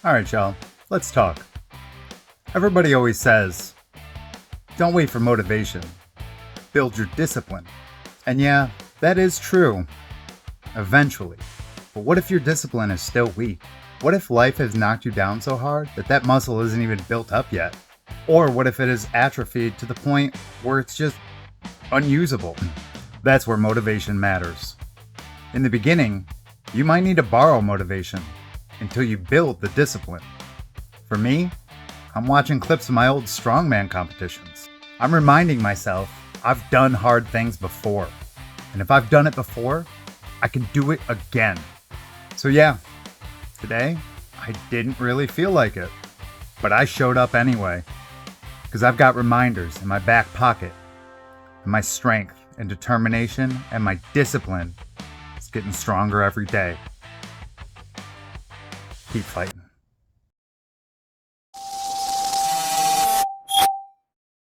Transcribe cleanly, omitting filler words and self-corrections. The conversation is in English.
All right, y'all, let's talk. Everybody always says, don't wait for motivation, build your discipline. And yeah, that is true, eventually. But what if your discipline is still weak? What if life has knocked you down so hard that that muscle isn't even built up yet? Or what if it is atrophied to the point where it's just unusable? That's where motivation matters. In the beginning, you might need to borrow motivation until you build the discipline. For me, I'm watching clips of my old strongman competitions. I'm reminding myself I've done hard things before. And if I've done it before, I can do it again. So yeah, today, I didn't really feel like it. But I showed up anyway. Because I've got reminders in my back pocket. And my strength and determination and my discipline is getting stronger every day. Keep fighting.